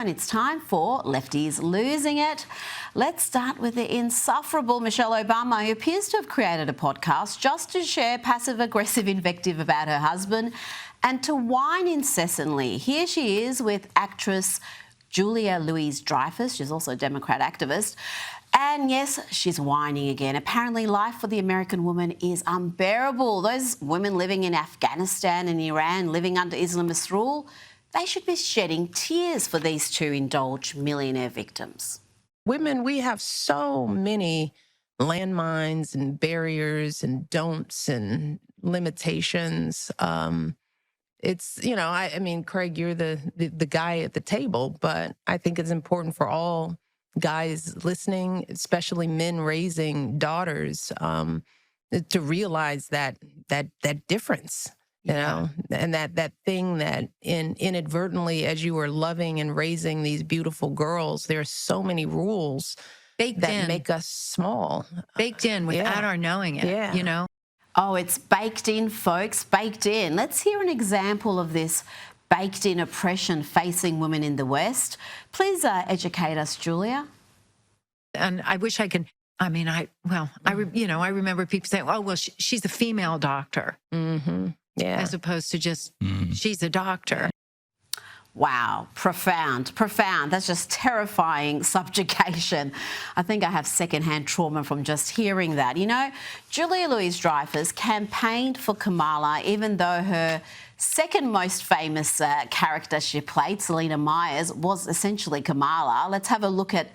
And it's time for Lefties Losing It. Let's start with the insufferable Michelle Obama, who appears to have created a podcast just to share passive-aggressive invective about her husband and to whine incessantly. Here she is with actress Julia Louis-Dreyfus. She's also a Democrat activist. And yes, she's whining again. Apparently life for the American woman is unbearable. Those women living in Afghanistan and Iran, living under Islamist rule, they should be shedding tears for these two indulged millionaire victims. Women, we have so many landmines and barriers and don'ts and limitations. It's, you know, I mean, Craig, you're the guy at the table, but I think it's important for all guys listening, especially men raising daughters, to realize that difference. You know, and that thing that inadvertently, as you are loving and raising these beautiful girls, there are so many rules that make us small. Baked in without our knowing it, you know? Oh, it's baked in, folks, baked in. Let's hear an example of this baked in oppression facing women in the West. Please educate us, Julia. And I wish I could, I mean, I remember people saying, oh, well, she's a female doctor. Mm-hmm. Yeah. As opposed to just, she's a doctor. Wow, profound. That's just terrifying subjugation. I think I have secondhand trauma from just hearing that. You know, Julia Louis-Dreyfus campaigned for Kamala, even though her second most famous character she played, Selena Myers, was essentially Kamala. Let's have a look at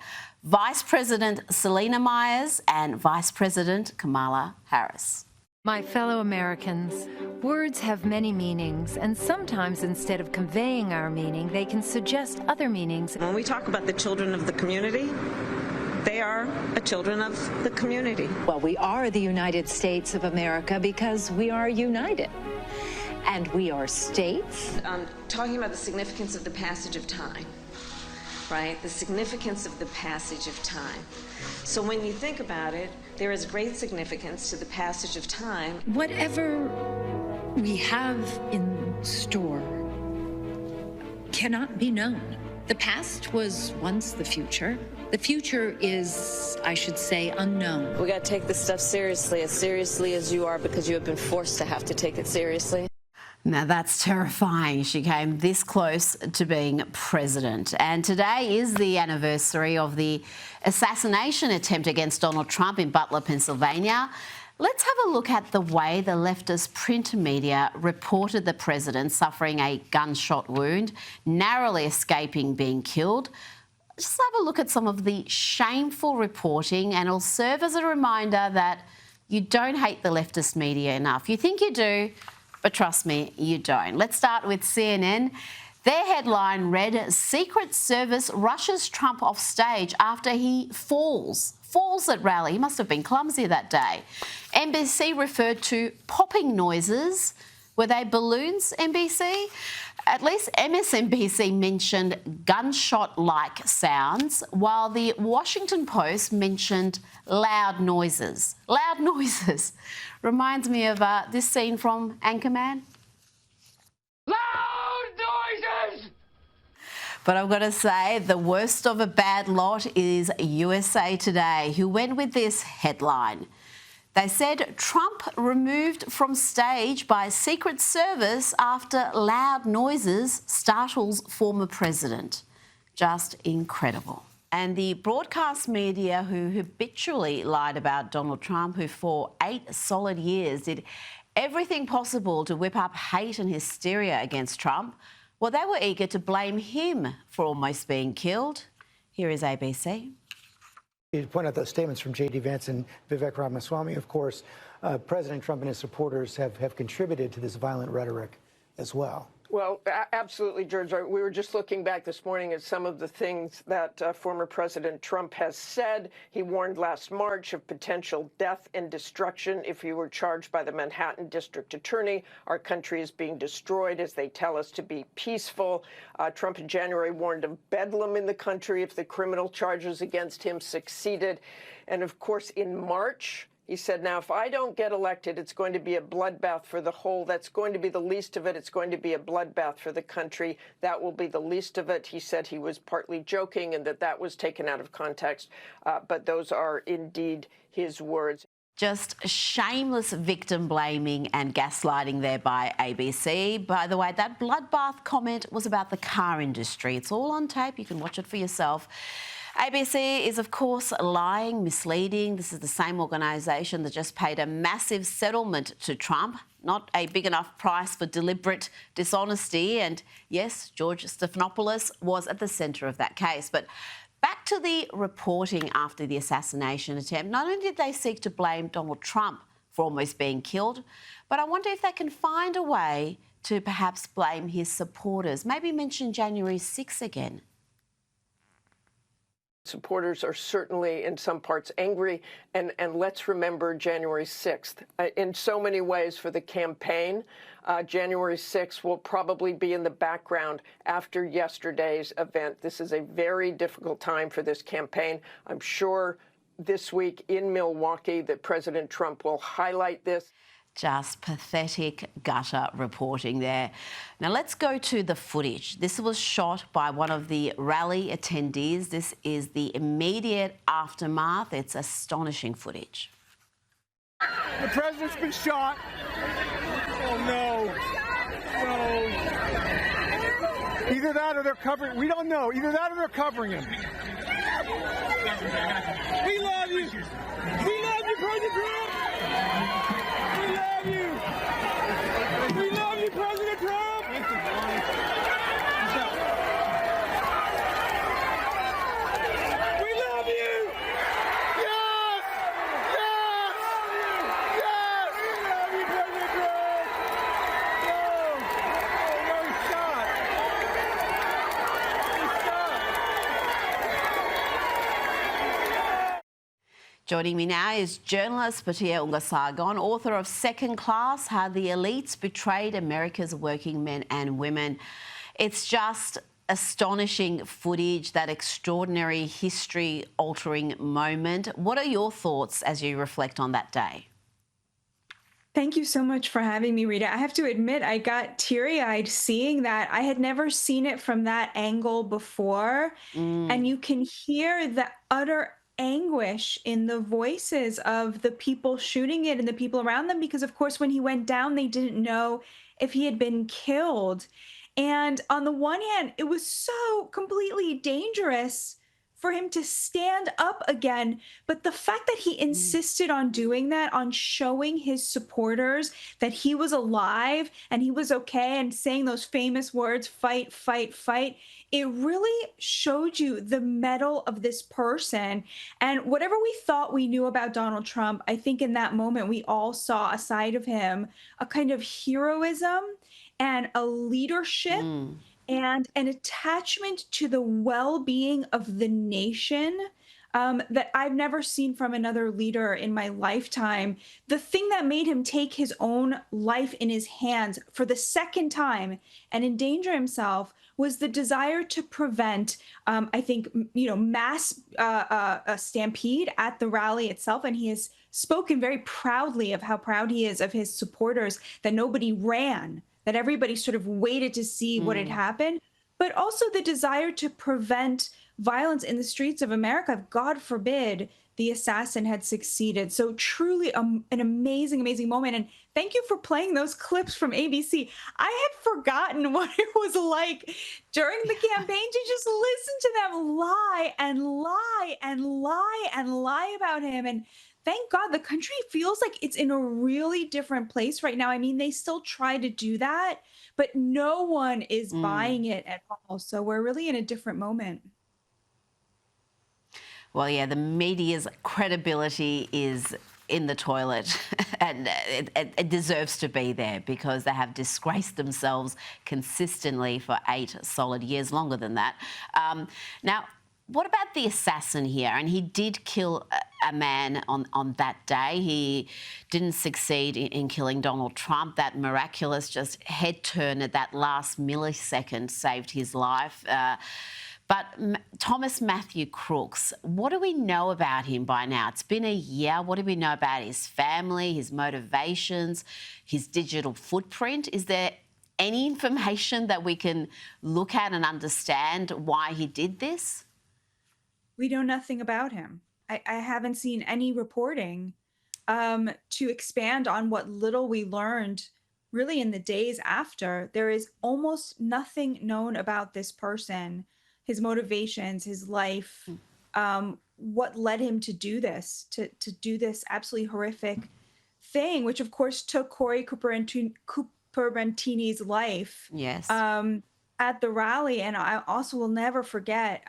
Vice President Selena Myers and Vice President Kamala Harris. My fellow Americans, words have many meanings, and sometimes instead of conveying our meaning, they can suggest other meanings. When we talk about the children of the community, they are the children of the community. Well, we are the United States of America because we are united. And we are states. Talking about the significance of the passage of time, right? The significance of the passage of time. So when you think about it, there is great significance to the passage of time. Whatever we have in store cannot be known. The past was once the future. The future is, I should say, unknown. We got to take this stuff seriously as you are, because you have been forced to have to take it seriously. Now that's terrifying. She came this close to being president. And today is the anniversary of the assassination attempt against Donald Trump in Butler, Pennsylvania. Let's have a look at the way the leftist print media reported the president suffering a gunshot wound, narrowly escaping being killed. Just have a look at some of the shameful reporting, and it'll serve as a reminder that you don't hate the leftist media enough. You think you do, but trust me, you don't. Let's start with CNN. Their headline read, Secret Service rushes Trump off stage after he falls at rally. He must have been clumsy that day. NBC referred to popping noises. Were they balloons, NBC? At least MSNBC mentioned gunshot-like sounds, while the Washington Post mentioned loud noises. Loud noises. Reminds me of this scene from Anchorman. Loud noises! But I've got to say, the worst of a bad lot is USA Today, who went with this headline. They said Trump removed from stage by Secret Service after loud noises startles former president. Just incredible. And the broadcast media, who habitually lied about Donald Trump, who for 8 solid years did everything possible to whip up hate and hysteria against Trump, well, they were eager to blame him for almost being killed. Here is ABC. You point out those statements from J.D. Vance and Vivek Ramaswamy. Of course, President Trump and his supporters have contributed to this violent rhetoric as well. Well, absolutely, George. We were just looking back this morning at some of the things that former President Trump has said. He warned last March of potential death and destruction if he were charged by the Manhattan District Attorney. Our country is being destroyed as they tell us to be peaceful. Trump in January warned of bedlam in the country if the criminal charges against him succeeded. And of course, in March, He said, now, if I don't get elected, it's going to be a bloodbath for the whole. That's going to be the least of it. It's going to be a bloodbath for the country. That will be the least of it. He said he was partly joking and that was taken out of context. But those are indeed his words. Just shameless victim blaming and gaslighting there by ABC. By the way, that bloodbath comment was about the car industry. It's all on tape. You can watch it for yourself. ABC is, of course, lying, misleading. This is the same organisation that just paid a massive settlement to Trump, not a big enough price for deliberate dishonesty. And yes, George Stephanopoulos was at the centre of that case. But back to the reporting after the assassination attempt. Not only did they seek to blame Donald Trump for almost being killed, but I wonder if they can find a way to perhaps blame his supporters. Maybe mention January 6 again. Supporters are certainly in some parts angry, and let's remember January 6th. In so many ways for the campaign, January 6th will probably be in the background after yesterday's event. This is a very difficult time for this campaign. I'm sure this week in Milwaukee that President Trump will highlight this. Just pathetic gutter reporting there. Now let's go to the footage. This was shot by one of the rally attendees. This is the immediate aftermath. It's astonishing footage. The president's been shot. Oh no. No. Either that or they're covering. We don't know. Either that or they're covering him. We love you. We love you, President Trump. We love you. We love you, President Trump. We love you. Yes. Yes. Yes. We love you, President Trump. No. No, he's shot. He's shot. Joining me now is journalist Patia Ungasagon, author of Second Class, How the Elites Betrayed America's Working Men and Women. It's just astonishing footage, that extraordinary history-altering moment. What are your thoughts as you reflect on that day? Thank you so much for having me, Rita. I have to admit, I got teary-eyed seeing that. I had never seen it from that angle before. And you can hear the utter anguish in the voices of the people shooting it and the people around them, because of course when he went down they didn't know if he had been killed. And on the one hand, it was so completely dangerous for him to stand up again, but the fact that he insisted on doing that, on showing his supporters that he was alive and he was okay, and saying those famous words, fight, fight, fight, it really showed you the mettle of this person. And whatever we thought we knew about Donald Trump, I think in that moment we all saw a side of him, a kind of heroism and a leadership and an attachment to the well-being of the nation that I've never seen from another leader in my lifetime. The thing that made him take his own life in his hands for the second time and endanger himself was the desire to prevent, I think, mass stampede at the rally itself. And he has spoken very proudly of how proud he is of his supporters, that nobody ran, that everybody sort of waited to see what had happened, but also the desire to prevent violence in the streets of America. God forbid the assassin had succeeded. So truly an amazing, amazing moment. And thank you for playing those clips from ABC. I had forgotten what it was like during the campaign to just listen to them lie and lie and lie and lie about him. And thank God the country feels like it's in a really different place right now. I mean, they still try to do that, but no one is buying it at all. So we're really in a different moment. Well, yeah, the media's credibility is in the toilet and it deserves to be there, because they have disgraced themselves consistently for 8 solid years, longer than that. Now, what about the assassin here? And he did kill a man on that day. He didn't succeed in killing Donald Trump. That miraculous just head turn at that last millisecond saved his life. But Thomas Matthew Crooks, what do we know about him by now? It's been a year. What do we know about his family, his motivations, his digital footprint? Is there any information that we can look at and understand why he did this? We know nothing about him. I haven't seen any reporting to expand on what little we learned really in the days after. There is almost nothing known about this person, his motivations, his life, what led him to do this, to do this absolutely horrific thing, which of course took Corey Cooper-Bantini's life. Yes. At the rally. And I also will never forget,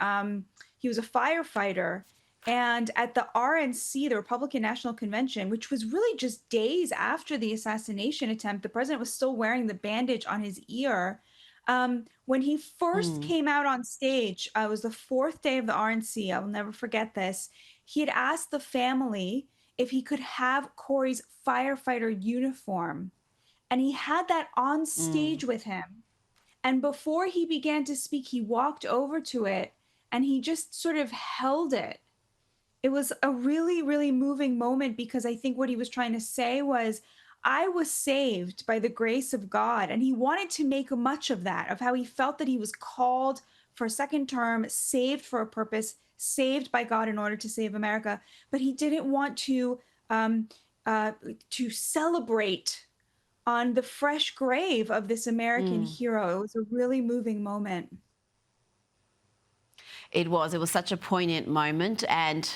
he was a firefighter. And at the RNC, the Republican National Convention, which was really just days after the assassination attempt, the president was still wearing the bandage on his ear. When he first came out on stage, it was the fourth day of the RNC. I will never forget this. He had asked the family if he could have Corey's firefighter uniform. And he had that on stage with him. And before he began to speak, he walked over to it and he just sort of held it. It was a really, really moving moment because I think what he was trying to say was, I was saved by the grace of God. And he wanted to make much of that, of how he felt that he was called for a second term, saved for a purpose, saved by God in order to save America. But he didn't want to celebrate on the fresh grave of this American hero. It was a really moving moment. It was such a poignant moment. And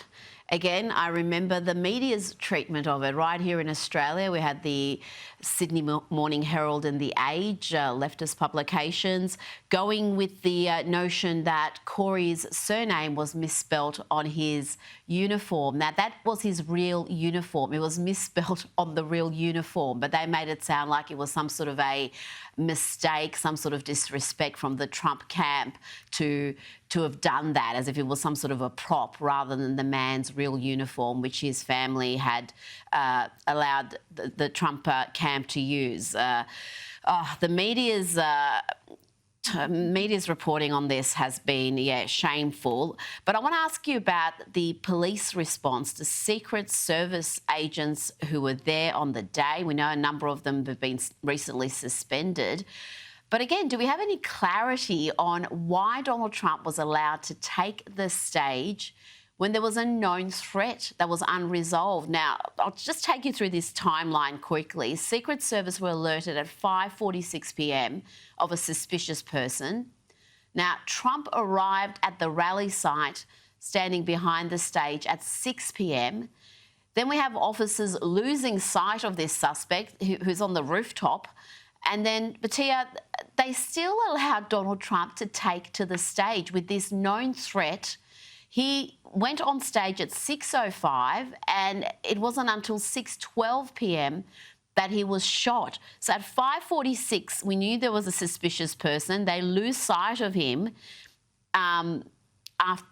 again, I remember the media's treatment of it. Right here in Australia, we had the Sydney Morning Herald and The Age, leftist publications, going with the notion that Corey's surname was misspelt on his uniform. Now, that was his real uniform. It was misspelt on the real uniform, but they made it sound like it was some sort of a mistake, some sort of disrespect from the Trump camp to have done that, as if it was some sort of a prop rather than the man's real uniform, which his family had allowed the Trump camp to use. The media's reporting on this has been, shameful. But I want to ask you about the police response to Secret Service agents who were there on the day. We know a number of them have been recently suspended. But again, do we have any clarity on why Donald Trump was allowed to take the stage when there was a known threat that was unresolved? Now, I'll just take you through this timeline quickly. Secret Service were alerted at 5:46 p.m. of a suspicious person. Now, Trump arrived at the rally site standing behind the stage at 6 p.m. Then we have officers losing sight of this suspect who's on the rooftop. And then, Batia, they still allowed Donald Trump to take to the stage with this known threat. He went on stage at 6:05 and it wasn't until 6:12 p.m. that he was shot. So at 5:46, we knew there was a suspicious person. They lose sight of him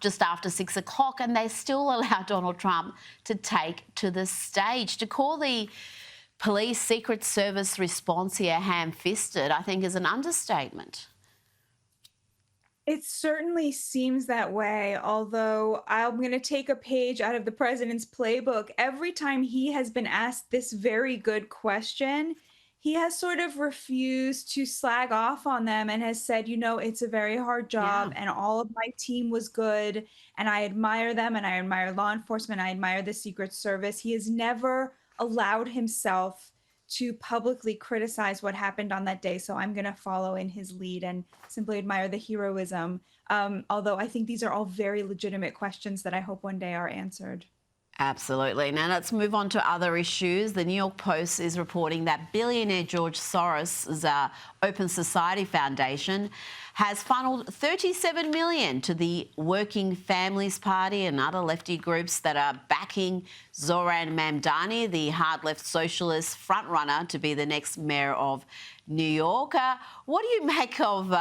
just after 6 o'clock, and they still allow Donald Trump to take to the stage. To call the police Secret Service response here ham-fisted, I think, is an understatement. It certainly seems that way, although I'm going to take a page out of the president's playbook. Every time he has been asked this very good question, he has sort of refused to slag off on them and has said, it's a very hard job and all of my team was good and I admire them and I admire law enforcement. I admire the Secret Service. He has never allowed himself to publicly criticize what happened on that day. So I'm going to follow in his lead and simply admire the heroism. Although I think these are all very legitimate questions that I hope one day are answered. Absolutely. Now let's move on to other issues. The New York Post is reporting that billionaire George Soros' Open Society Foundation has funneled $37 million to the Working Families Party and other lefty groups that are backing Zoran Mamdani, the hard-left socialist frontrunner to be the next mayor of New York. What do you make of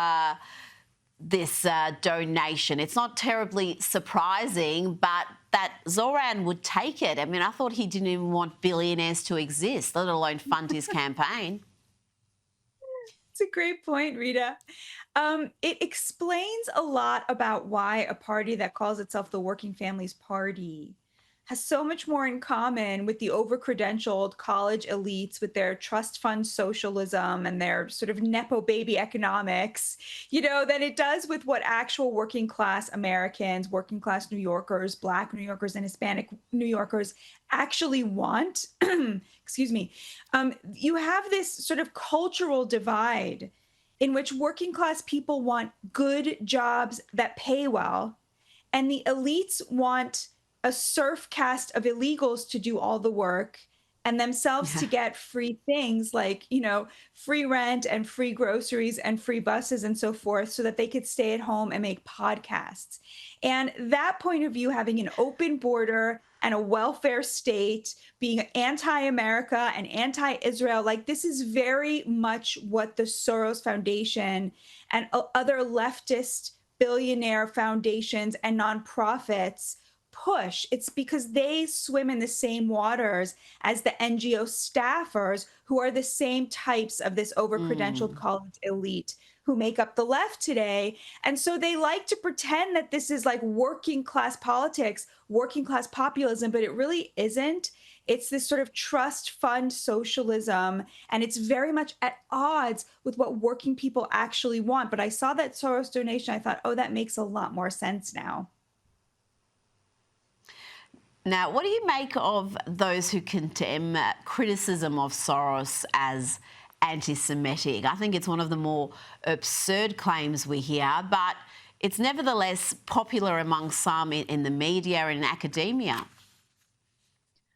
this donation? It's not terribly surprising, but that Zoran would take it. I mean, I thought he didn't even want billionaires to exist, let alone fund his campaign. It's a great point, Rita. It explains a lot about why a party that calls itself the Working Families Party has so much more in common with the over-credentialed college elites with their trust fund socialism and their sort of Nepo baby economics, than it does with what actual working class Americans, working class New Yorkers, Black New Yorkers, and Hispanic New Yorkers actually want. Excuse me. You have this sort of cultural divide in which working class people want good jobs that pay well, and the elites want a surf cast of illegals to do all the work and themselves to get free things like, free rent and free groceries and free buses and so forth, so that they could stay at home and make podcasts. And that point of view, having an open border and a welfare state, being anti-America and anti-Israel, like this is very much what the Soros Foundation and other leftist billionaire foundations and nonprofits push. It's because they swim in the same waters as the NGO staffers, who are the same types of this over-credentialed college elite who make up the left today. And so they like to pretend that this is like working class politics, working class populism, but it really isn't. It's this sort of trust fund socialism, and it's very much at odds with what working people actually want. But I saw that Soros donation. I thought, oh, that makes a lot more sense now. Now, what do you make of those who condemn criticism of Soros as anti-Semitic? I think it's one of the more absurd claims we hear, but it's nevertheless popular among some in the media and in academia.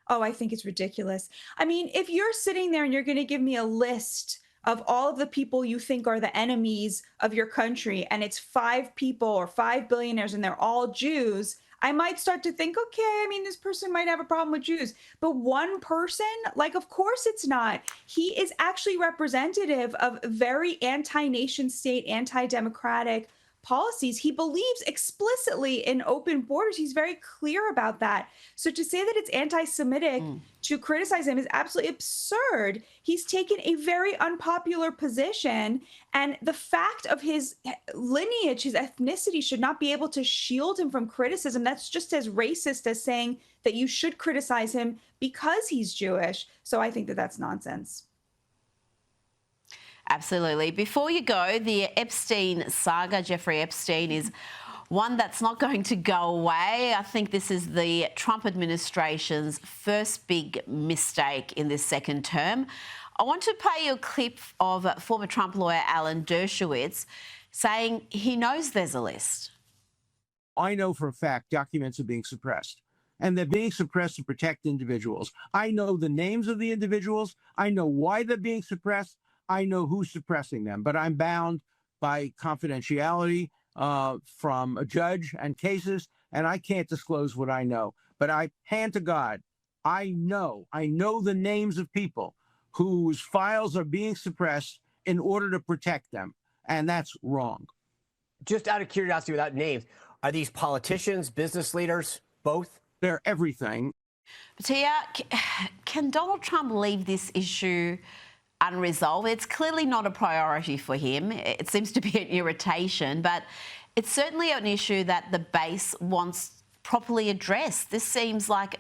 Oh, I think it's ridiculous. I mean, if you're sitting there and you're going to give me a list of all of the people you think are the enemies of your country, and it's 5 people or 5 billionaires and they're all Jews, I might start to think, okay, I mean, this person might have a problem with Jews. But one person, like, of course it's not. He is actually representative of very anti-nation state, anti-democratic policies. He believes explicitly in open borders. He's very clear about that. So to say that it's anti-Semitic to criticize him is absolutely absurd. He's taken a very unpopular position, and the fact of his lineage, his ethnicity, should not be able to shield him from criticism. That's just as racist as saying that you should criticize him because he's Jewish. So I think that that's nonsense. Absolutely. Before you go, the Epstein saga, Jeffrey Epstein, is one that's not going to go away. I think this is the Trump administration's first big mistake in this second term. I want to play you a clip of former Trump lawyer Alan Dershowitz saying he knows there's a list. I know for a fact documents are being suppressed, and they're being suppressed to protect individuals. I know the names of the individuals. I know why they're being suppressed. I know who's suppressing them, but I'm bound by confidentiality from a judge and cases, and I can't disclose what I know. But I hand to God, I know the names of people whose files are being suppressed in order to protect them, and that's wrong. Just out of curiosity, without names, are these politicians, business leaders, both? They're everything. Tia, can Donald Trump leave this issue unresolved? It's clearly not a priority for him. It seems to be an irritation, but it's certainly an issue that the base wants properly addressed. This seems like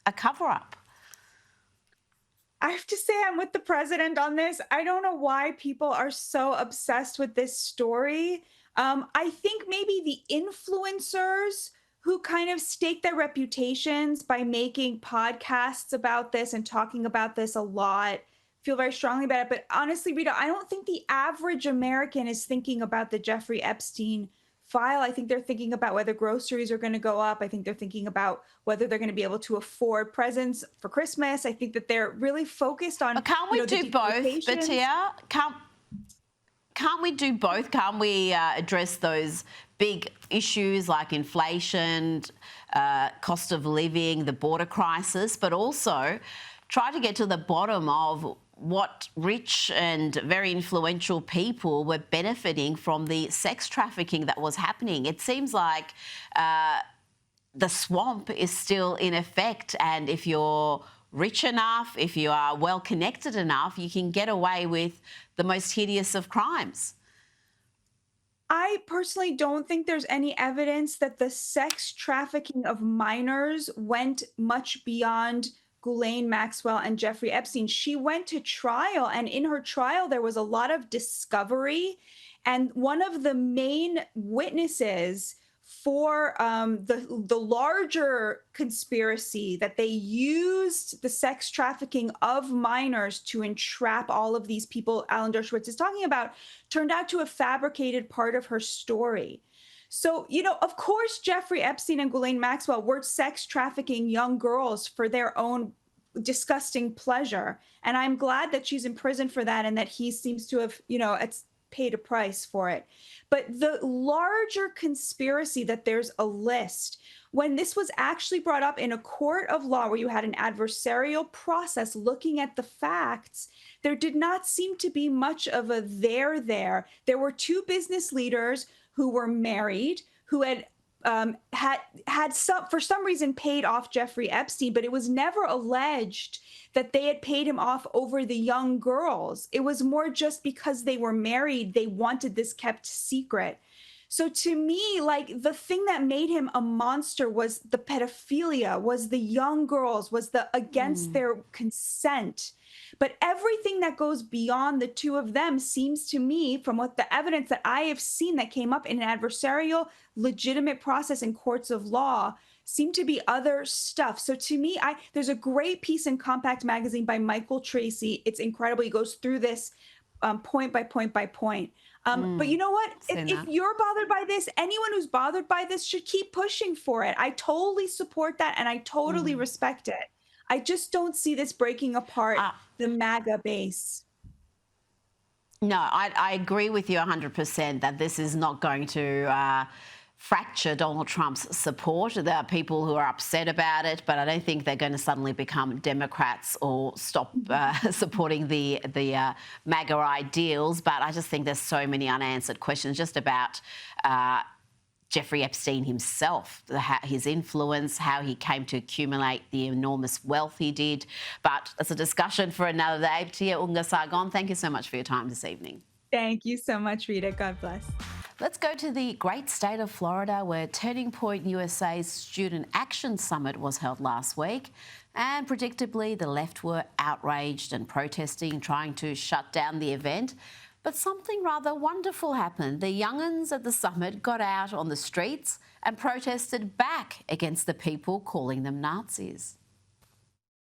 a cover-up. I have to say I'm with the president on this. I don't know why people are so obsessed with this story. I think maybe the influencers who kind of stake their reputations by making podcasts about this and talking about this a lot feel very strongly about it. But honestly, Rita, I don't think the average American is thinking about the Jeffrey Epstein file. I think they're thinking about whether groceries are going to go up. I think they're thinking about whether they're going to be able to afford presents for Christmas. I think that they're really focused on. But can't we do both, Batia? Can't we do both? Can't we address those big issues like inflation, cost of living, the border crisis, but also try to get to the bottom of what rich and very influential people were benefiting from the sex trafficking that was happening? It seems like the swamp is still in effect, and if you're rich enough, if you are well connected enough, you can get away with the most hideous of crimes. I personally don't think there's any evidence that the sex trafficking of minors went much beyond Ghislaine Maxwell and Jeffrey Epstein. She went to trial, and in her trial, there was a lot of discovery. And one of the main witnesses for the larger conspiracy that they used the sex trafficking of minors to entrap all of these people Alan Dershowitz is talking about turned out to have fabricated part of her story. So, you know, of course, Jeffrey Epstein and Ghislaine Maxwell were sex trafficking young girls for their own disgusting pleasure. And I'm glad that she's in prison for that and that he seems to have, you know, it's paid a price for it. But the larger conspiracy that there's a list, when this was actually brought up in a court of law where you had an adversarial process looking at the facts, there did not seem to be much of a there. There were two business leaders who were married, who had for some reason paid off Jeffrey Epstein, but it was never alleged that they had paid him off over the young girls. It was more just because they were married, they wanted this kept secret. So to me, like, the thing that made him a monster was the pedophilia, was the young girls, was the against their consent. But everything that goes beyond the two of them seems to me, from what the evidence that I have seen that came up in an adversarial, legitimate process in courts of law, seem to be other stuff. So to me, there's a great piece in Compact Magazine by Michael Tracy. It's incredible. He goes through this point by point by point. But you know what? If you're bothered by this, anyone who's bothered by this should keep pushing for it. I totally support that, and I totally respect it. I just don't see this breaking apart the MAGA base. No, I agree with you 100% that this is not going to fracture Donald Trump's support. There are people who are upset about it, but I don't think they're going to suddenly become Democrats or stop supporting the MAGA ideals. But I just think there's so many unanswered questions just about Jeffrey Epstein himself, his influence, how he came to accumulate the enormous wealth he did. But it's a discussion for another day. Tia Unga Sargon, thank you so much for your time this evening. Thank you so much, Rita. God bless. Let's go to the great state of Florida, where Turning Point USA's Student Action Summit was held last week. And predictably, the left were outraged and protesting, trying to shut down the event. But something rather wonderful happened. The young'uns at the summit got out on the streets and protested back against the people calling them Nazis.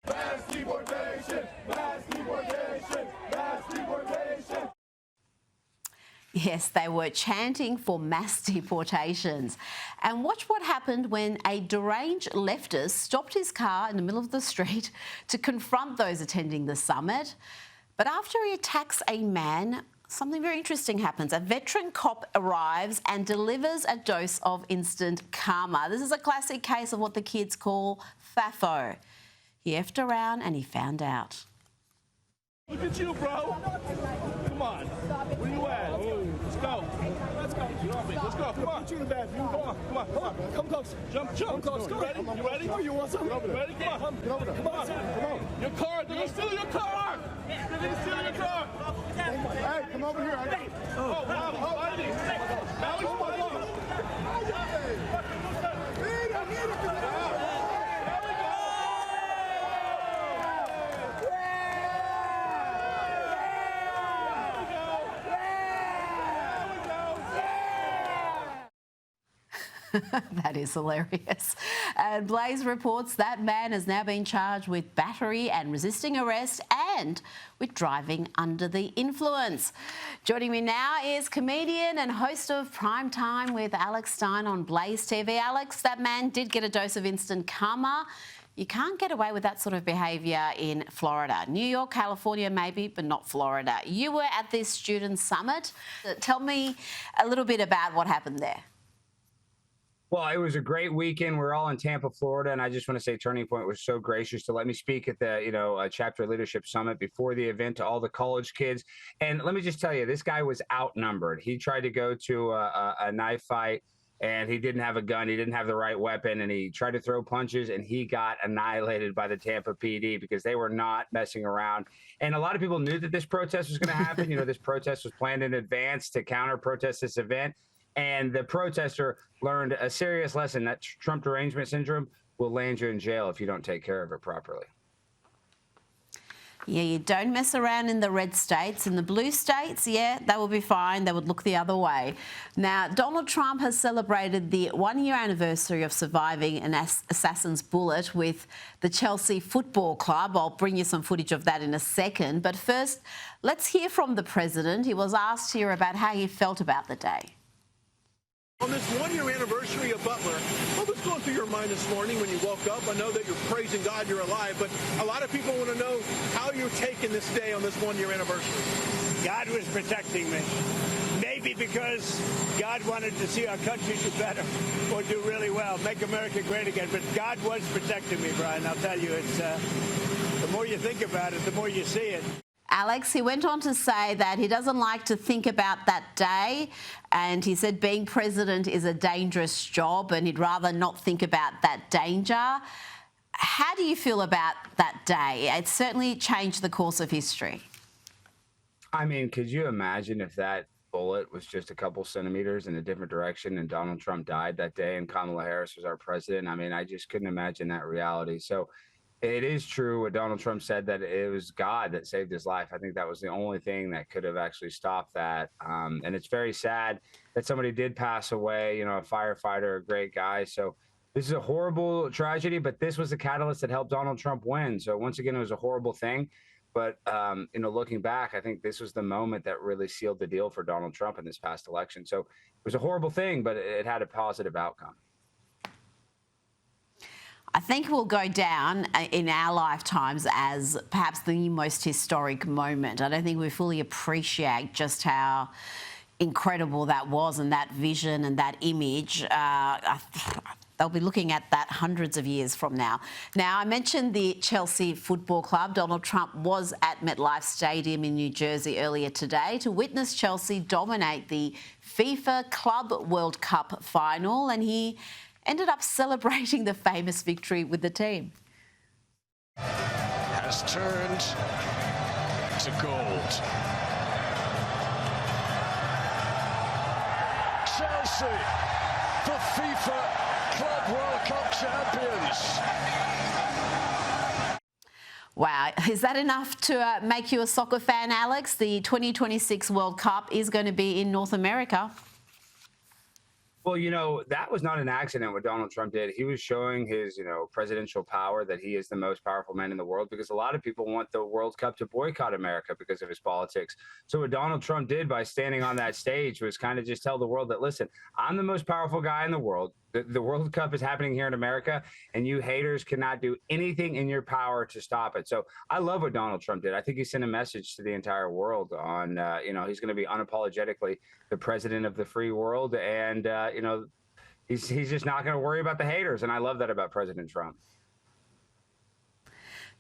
Mass deportation! Mass deportation! Mass deportation! Yes, they were chanting for mass deportations. And watch what happened when a deranged leftist stopped his car in the middle of the street to confront those attending the summit. But after he attacks a man, something very interesting happens. A veteran cop arrives and delivers a dose of instant karma. This is a classic case of what the kids call FAFO. He effed around and he found out. Look at you, bro. Come on. Where you at? Let's go. Let's go. You know me. Let's go. Come on. Get you in the bathroom. Come on. Come on. Come on. Come close. Jump. Come close. You ready? You ready? Oh, you want something? You ready? Come on. Get over there. Come on. Come on. Your car. They're going to steal your car. They're going to steal your car. Hey, come over here. Oh, wow. Fighting. Now he's fighting. That is hilarious. And Blaze reports that man has now been charged with battery and resisting arrest and with driving under the influence. Joining me now is comedian and host of Prime Time with Alex Stein on Blaze TV. Alex, that man did get a dose of instant karma. You can't get away with that sort of behaviour in Florida. New York, California maybe, but not Florida. You were at this student summit. Tell me a little bit about what happened there. Well, it was a great weekend. We're all in Tampa, Florida, and I just want to say Turning Point was so gracious to let me speak at the, Chapter Leadership Summit before the event to all the college kids. And let me just tell you, this guy was outnumbered. He tried to go to a knife fight, and he didn't have a gun, he didn't have the right weapon, and he tried to throw punches, and he got annihilated by the Tampa PD because they were not messing around. And a lot of people knew that this protest was going to happen. You know, this protest was planned in advance to counter-protest this event, and the protester learned a serious lesson that Trump derangement syndrome will land you in jail if you don't take care of it properly. Yeah, you don't mess around in the red states. In the blue states, yeah, they will be fine. They would look the other way. Now, Donald Trump has celebrated the one-year anniversary of surviving an assassin's bullet with the Chelsea Football Club. I'll bring you some footage of that in a second. But first, let's hear from the president. He was asked here about how he felt about the day. On this one-year anniversary of Butler, what was going through your mind this morning when you woke up? I know that you're praising God you're alive, but a lot of people want to know how you're taking this day on this one-year anniversary. God was protecting me. Maybe because God wanted to see our country do better or do really well, make America great again. But God was protecting me, Brian. I'll tell you, it's the more you think about it, the more you see it. Alex, he went on to say that he doesn't like to think about that day, and he said being president is a dangerous job and he'd rather not think about that danger. How do you feel about that day? It certainly changed the course of history. I mean, could you imagine if that bullet was just a couple centimeters in a different direction and Donald Trump died that day and Kamala Harris was our president? I mean, I just couldn't imagine that reality. So it is true what Donald Trump said, that it was God that saved his life. I think that was the only thing that could have actually stopped that. And it's very sad that somebody did pass away, you know, a firefighter, a great guy. So this is a horrible tragedy, but this was the catalyst that helped Donald Trump win. So once again, it was a horrible thing. But, you know, looking back, I think this was the moment that really sealed the deal for Donald Trump in this past election. So it was a horrible thing, but it had a positive outcome. I think will go down in our lifetimes as perhaps the most historic moment. I don't think we fully appreciate just how incredible that was, and that vision and that image. They'll be looking at that hundreds of years from now. Now, I mentioned the Chelsea Football Club. Donald Trump was at MetLife Stadium in New Jersey earlier today to witness Chelsea dominate the FIFA Club World Cup final, and he ended up celebrating the famous victory with the team. Has turned to gold. Chelsea, the FIFA Club World Cup champions. Wow, is that enough to make you a soccer fan, Alex? The 2026 World Cup is going to be in North America. Well, you know, that was not an accident what Donald Trump did. He was showing his, you know, presidential power, that he is the most powerful man in the world, because a lot of people want the World Cup to boycott America because of his politics. So what Donald Trump did by standing on that stage was kind of just tell the world that, listen, I'm the most powerful guy in the world. The World Cup is happening here in America, and you haters cannot do anything in your power to stop it. So I love what Donald Trump did. I think he sent a message to the entire world on, you know, he's going to be unapologetically the president of the free world. And, you know, he's just not going to worry about the haters. And I love that about President Trump.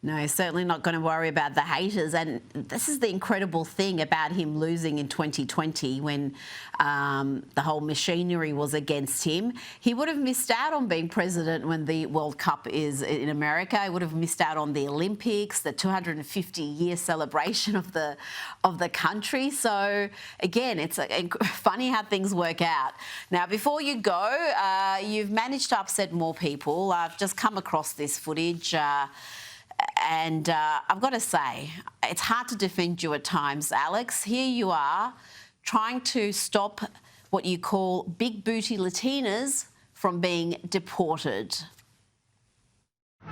No, he's certainly not going to worry about the haters. And this is the incredible thing about him losing in 2020 when the whole machinery was against him. He would have missed out on being president when the World Cup is in America. He would have missed out on the Olympics, the 250-year celebration of the country. So, again, it's funny how things work out. Now, before you go, you've managed to upset more people. I've just come across this footage. And I've got to say, it's hard to defend you at times, Alex. Here you are trying to stop what you call big booty Latinas from being deported.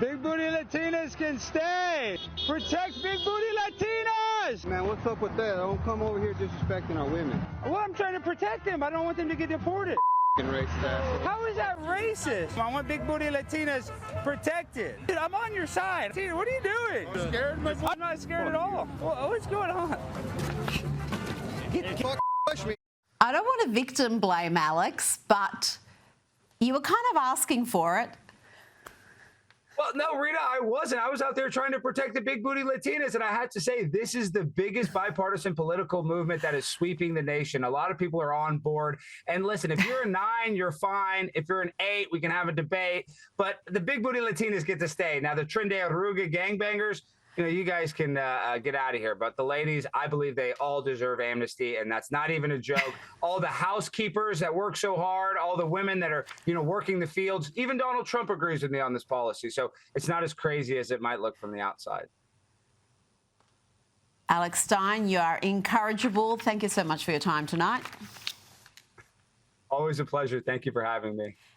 Big booty Latinas can stay. Protect big booty Latinas. Man, what's up with that? I don't come over here disrespecting our women. Well, I'm trying to protect them. I don't want them to get deported. Racist. How is that racist? I want big booty Latinas protected. Dude, I'm on your side. Dude, what are you doing? I'm scared? I'm not scared at all. What's going on? I don't want to victim blame, Alex, but you were kind of asking for it. Well, no, Rita, I wasn't. I was out there trying to protect the big booty Latinas. And I had to say, this is the biggest bipartisan political movement that is sweeping the nation. A lot of people are on board. And listen, if you're a 9, you're fine. If you're an 8, we can have a debate. But the big booty Latinas get to stay. Now, the Trin de Arruga gangbangers, you guys can get out of here. But the ladies, I believe they all deserve amnesty, and that's not even a joke. All the housekeepers that work so hard, all the women that are, working the fields, even Donald Trump agrees with me on this policy. So it's not as crazy as it might look from the outside. Alex Stein, you are incorrigible. Thank you so much for your time tonight. Always a pleasure. Thank you for having me.